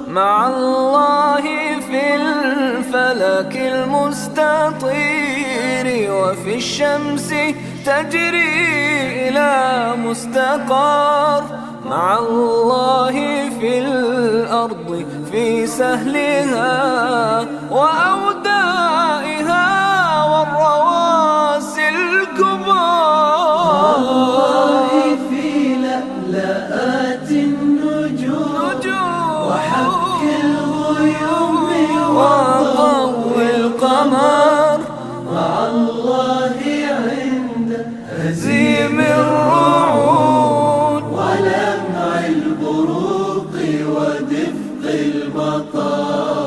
مع الله في الفلك المستطير، وفي الشمس تجري إلى مستقر. مع الله في الأرض في سهلها وأودائها والرواسي الكبار. في لألآت النجوم وحك الغيوم وضوء القمر. مع الله عند هزيم الرعود ولمع البروق ودفق المطار.